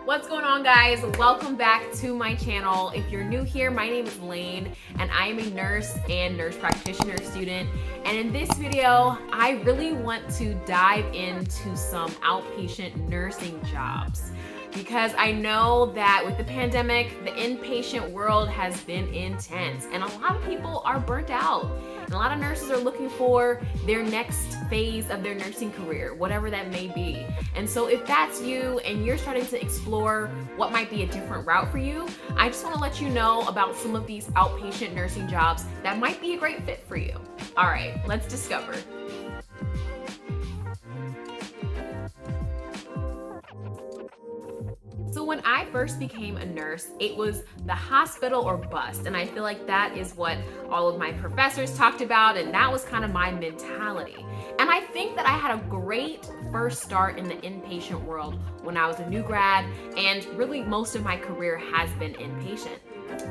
What's going on, guys? Welcome back to my channel. If you're new here, my name is Layne and I am a nurse and nurse practitioner student. And in this video, I really want to dive into some outpatient nursing jobs because I know that with the pandemic, the inpatient world has been intense and a lot of people are burnt out. And a lot of nurses are looking for their next phase of their nursing career, whatever that may be. And so if that's you and you're starting to explore what might be a different route for you, I just want to let you know about some of these outpatient nursing jobs that might be a great fit for you. All right, let's discover. So when I first became a nurse, it was the hospital or bust. And I feel like that is what all of my professors talked about. And that was kind of my mentality. And I think that I had a great first start in the inpatient world when I was a new grad. And really most of my career has been inpatient.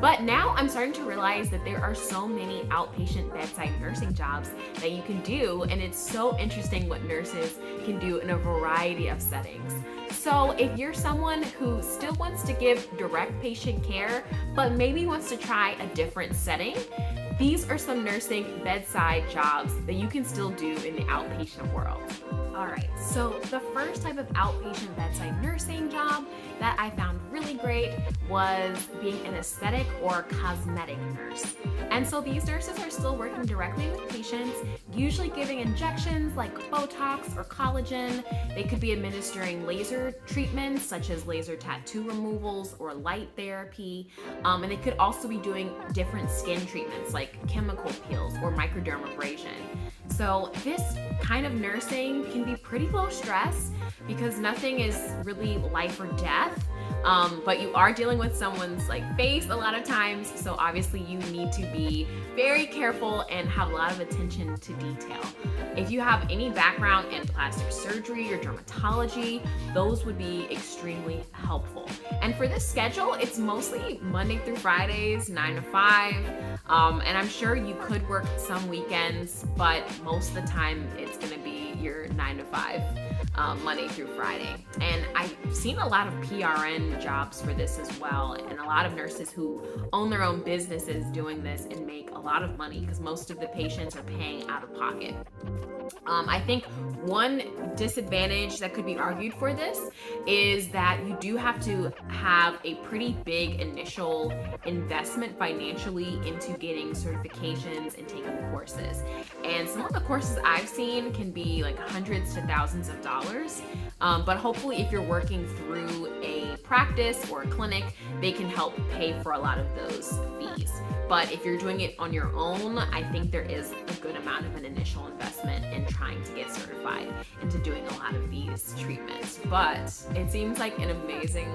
But now I'm starting to realize that there are so many outpatient bedside nursing jobs that you can do. And it's so interesting what nurses can do in a variety of settings. So if you're someone who still wants to give direct patient care, but maybe wants to try a different setting, these are some nursing bedside jobs that you can still do in the outpatient world. All right, so the first type of outpatient bedside nursing job that I found really great was being an aesthetic or cosmetic nurse. And so these nurses are still working directly with patients, usually giving injections like Botox or collagen. They could be administering laser treatments such as laser tattoo removals or light therapy. And they could also be doing different skin treatments like chemical peels or microdermabrasion. So this kind of nursing can be pretty low stress because nothing is really life or death, but you are dealing with someone's face a lot of times. So obviously you need to be very careful and have a lot of attention to detail. If you have any background in plastic surgery or dermatology, those would be extremely helpful. And for this schedule, it's mostly Monday through Fridays, 9 to 5. And I'm sure you could work some weekends, but most of the time it's gonna be your 9 to 5. Monday through Friday. And I've seen a lot of PRN jobs for this as well, and a lot of nurses who own their own businesses doing this and make a lot of money because most of the patients are paying out of pocket. I think one disadvantage that could be argued for this is that you do have to have a pretty big initial investment financially into getting certifications and taking courses. And some of the courses I've seen can be like hundreds to thousands of dollars. But hopefully if you're working through a practice or a clinic, they can help pay for a lot of those fees. But if you're doing it on your own, I think there is a good amount of an initial investment in trying to get certified into doing a lot of these treatments. But it seems like an amazing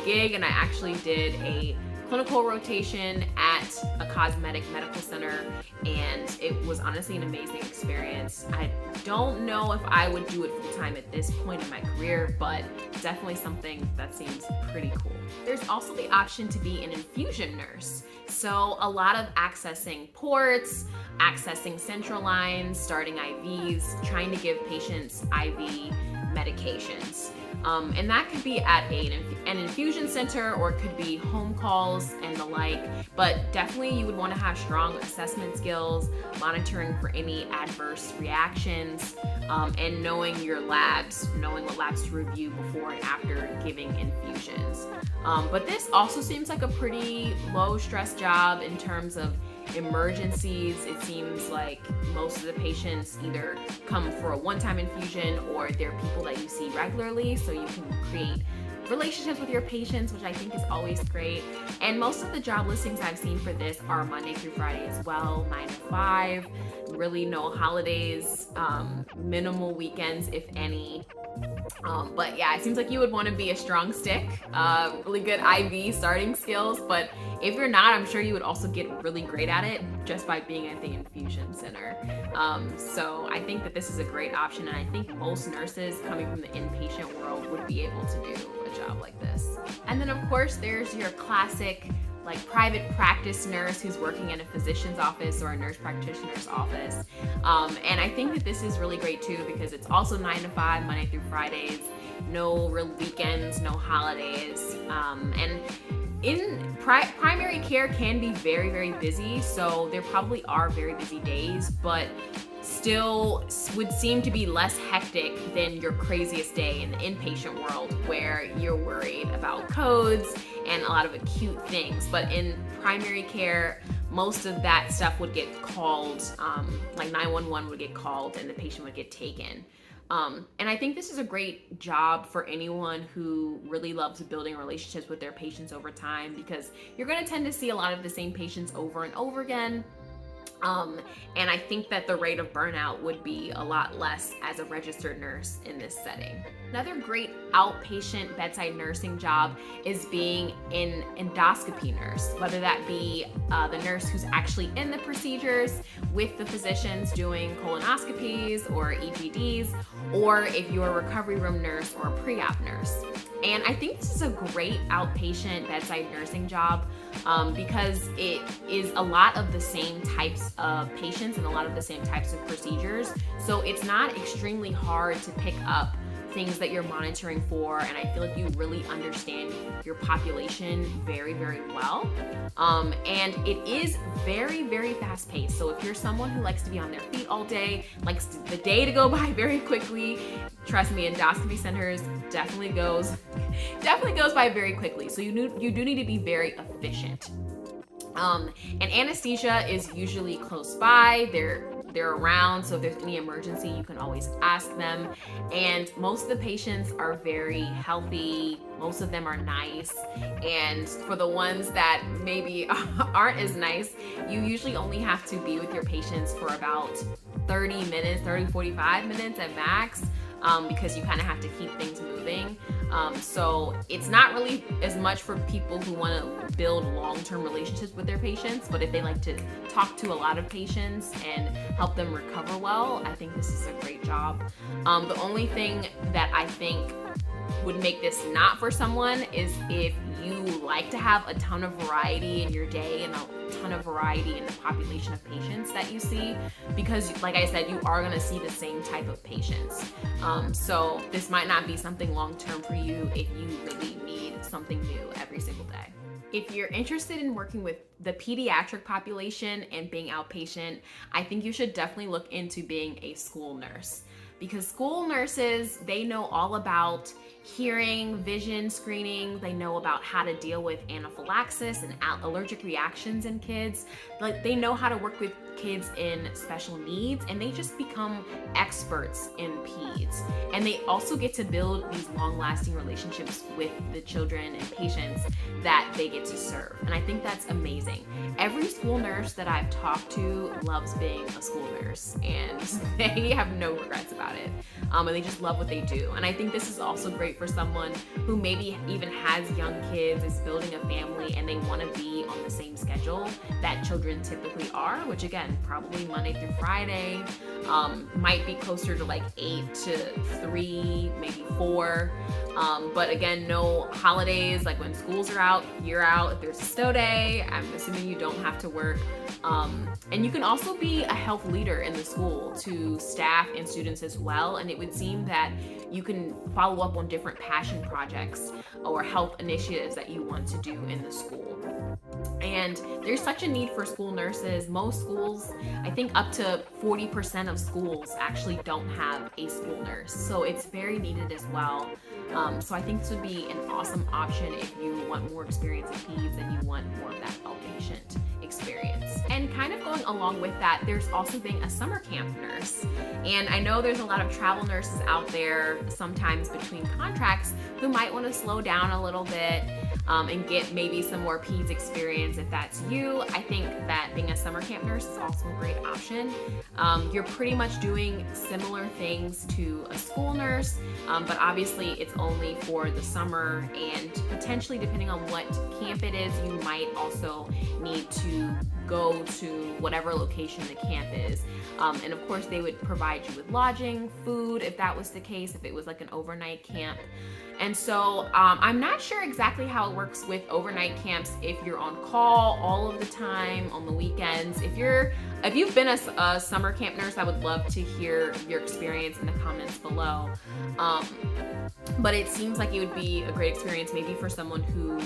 gig, and I actually did a clinical rotation at a cosmetic medical center, and it was honestly an amazing experience. I don't know if I would do it full-time at this point in my career, but definitely something that seems pretty cool. There's also the option to be an infusion nurse. So a lot of accessing ports, accessing central lines, starting IVs, trying to give patients IV medications. And that could be at an infusion center, or it could be home calls and the like, but definitely you would want to have strong assessment skills, monitoring for any adverse reactions, and knowing your labs, knowing what labs to review before and after giving infusions. But this also seems like a pretty low stress job in terms of emergencies. It seems like most of the patients either come for a one-time infusion or they're people that you see regularly, so you can create relationships with your patients, which I think is always great. And most of the job listings I've seen for this are Monday through Friday as well, 9 to 5, really no holidays, minimal weekends if any. But yeah, it seems like you would want to be a strong stick, really good IV starting skills, but if you're not, I'm sure you would also get really great at it just by being at the infusion center. So I think that this is a great option, and I think most nurses coming from the inpatient world would be able to do a job like this. And then of course there's your classic private practice nurse who's working in a physician's office or a nurse practitioner's office. And I think that this is really great too because it's also 9 to 5, Monday through Fridays. no real weekends, no holidays. And in primary care can be very, very busy, so there probably are very busy days, but still would seem to be less hectic than your craziest day in the inpatient world, where you're worried about codes and a lot of acute things. But in primary care, most of that stuff would get called, like 911 would get called and the patient would get taken. And I think this is a great job for anyone who really loves building relationships with their patients over time, because you're going to tend to see a lot of the same patients over and over again. And I think that the rate of burnout would be a lot less as a registered nurse in this setting. Another great outpatient bedside nursing job is being an endoscopy nurse, whether that be the nurse who's actually in the procedures with the physicians doing colonoscopies or EGDs, or if you're a recovery room nurse or a pre-op nurse. And I think this is a great outpatient bedside nursing job because it is a lot of the same types of patients and a lot of the same types of procedures. So it's not extremely hard to pick up things that you're monitoring for, and I feel like you really understand your population very, very well. And it is very, very fast paced. So if you're someone who likes to be on their feet all day, likes the day to go by very quickly, trust me, endoscopy centers definitely goes by very quickly. So you do need to be very efficient. And anesthesia is usually close by. They're around, so if there's any emergency, you can always ask them. And most of the patients are very healthy. Most of them are nice. And for the ones that maybe aren't as nice, you usually only have to be with your patients for about 30 minutes, 45 minutes at max, because you kind of have to keep things moving. So it's not really as much for people who want to build long-term relationships with their patients, but if they like to talk to a lot of patients and help them recover well, I think this is a great job. The only thing that I think would make this not for someone is if you like to have a ton of variety in your day and a ton of variety in the population of patients that you see, because like I said, you are going to see the same type of patients. So this might not be something long-term for you if you really need something new every single day. If you're interested in working with the pediatric population and being outpatient, I think you should definitely look into being a school nurse, because school nurses, they know all about hearing, vision screening. They know about how to deal with anaphylaxis and allergic reactions in kids. Like, they know how to work with kids in special needs, and they just become experts in peds. And they also get to build these long-lasting relationships with the children and patients that they get to serve. And I think that's amazing. Every school nurse that I've talked to loves being a school nurse, and they have no regrets about it. And they just love what they do. And I think this is also great for someone who maybe even has young kids, is building a family, and they want to be on the same schedule that children typically are, which again, probably Monday through Friday, might be closer to like 8 to 3, maybe 4. But again, no holidays, like when schools are out, you're out. If there's a snow day, I'm assuming you don't have to work. And you can also be a health leader in the school to staff and students as well. And it would seem that you can follow up on different passion projects or health initiatives that you want to do in the school. And there's such a need for school nurses. Most schools, I think up to 40% of schools actually don't have a school nurse. So it's very needed as well. So I think this would be an awesome option if you want more experience in peds and you want more of that outpatient experience. And kind of going along with that, there's also being a summer camp nurse. And I know there's a lot of travel nurses out there sometimes between contracts who might want to slow down a little bit and get maybe some more peds experience. If that's you, I think that being a summer camp nurse is also a great option. You're pretty much doing similar things to a school nurse, but obviously it's only for the summer, and potentially depending on what camp it is, you might also need to go to whatever location the camp is. And of course they would provide you with lodging, food, if that was the case, if it was like an overnight camp. And so I'm not sure exactly how it works with overnight camps, if you're on call all of the time, on the weekends. If you've been a summer camp nurse, I would love to hear your experience in the comments below. But it seems like it would be a great experience maybe for someone who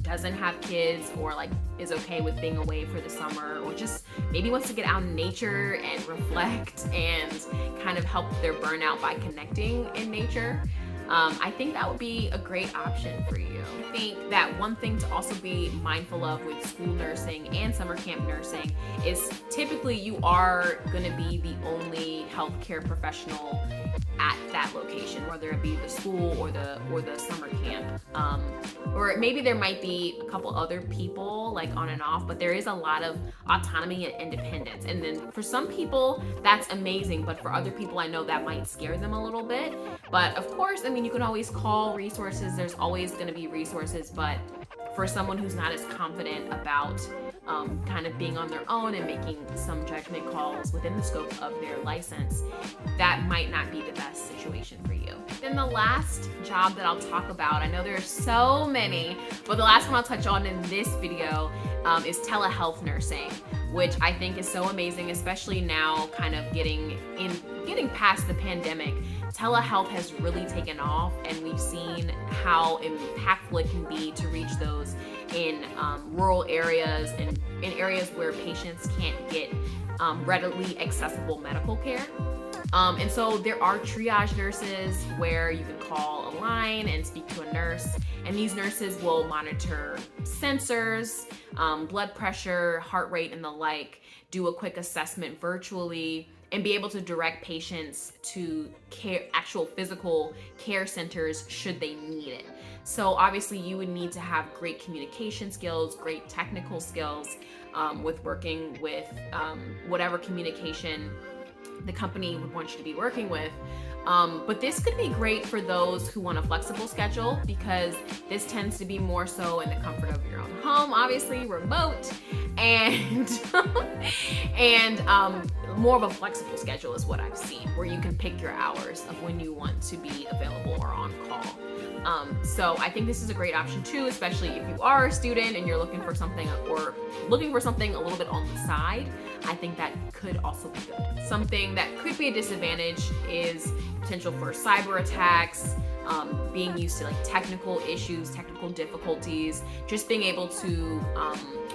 doesn't have kids, or like is okay with being away for the summer, or just maybe wants to get out in nature and reflect and kind of help their burnout by connecting in nature. I think that would be a great option for you. I think that one thing to also be mindful of with school nursing and summer camp nursing is typically you are going to be the only healthcare professional at that location, whether it be the school or the summer camp. Or maybe there might be a couple other people like on and off, but there is a lot of autonomy and independence. And then for some people that's amazing, but for other people I know that might scare them a little bit. But of course, I mean, you can always call resources. There's always going to be resources, but for someone who's not as confident about kind of being on their own and making some judgment calls within the scope of their license, that might not be the best situation for you. Then the last job that I'll talk about, I know there are so many, but the last one I'll touch on in this video is telehealth nursing, which I think is so amazing, especially now kind of getting past the pandemic. Telehealth has really taken off, and we've seen how impactful it can be to reach those in rural areas and in areas where patients can't get readily accessible medical care. And so there are triage nurses where you can call a line and speak to a nurse, and these nurses will monitor sensors, blood pressure, heart rate, and the like, do a quick assessment virtually, and be able to direct patients to actual physical care centers should they need it. So obviously you would need to have great communication skills, great technical skills with working with whatever communication the company would want you to be working with. But this could be great for those who want a flexible schedule, because this tends to be more so in the comfort of your own home, obviously remote, and more of a flexible schedule is what I've seen, where you can pick your hours of when you want to be available or on call. So I think this is a great option too, especially if you are a student and you're looking for something a little bit on the side. I think that could also be good. Something that could be a disadvantage is potential for cyber attacks, being used to like technical issues, technical difficulties, just being able to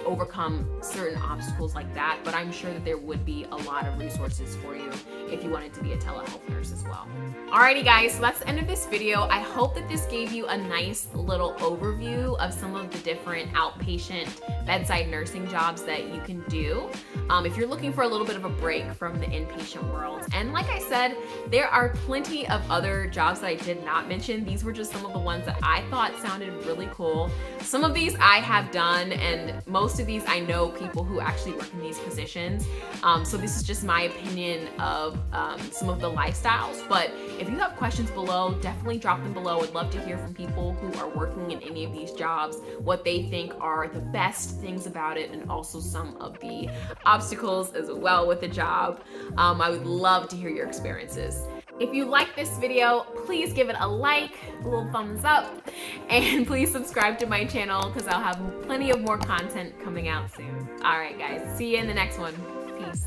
overcome certain obstacles like that. But I'm sure that there would be a lot of resources for you if you wanted to be a telehealth nurse as well. Alrighty guys, so that's the end of this video. I hope that this gave you a nice little overview of some of the different outpatient bedside nursing jobs that you can do if you're looking for a little bit of a break from the inpatient world. And like I said, there are plenty of other jobs that I did not mention. These were just some of the ones that I thought sounded really cool. Some of these I have done, and most of these I know people who actually work in these positions. So this is just my opinion of some of the lifestyles. But if you have questions below, definitely drop them below. I'd love to hear from people who are working in any of these jobs, what they think are the best things about it, and also some of the obstacles as well with the job. I would love to hear your experiences. If you like this video, please give it a like, a little thumbs up, and please subscribe to my channel because I'll have plenty of more content coming out soon. All right, guys, see you in the next one. Peace.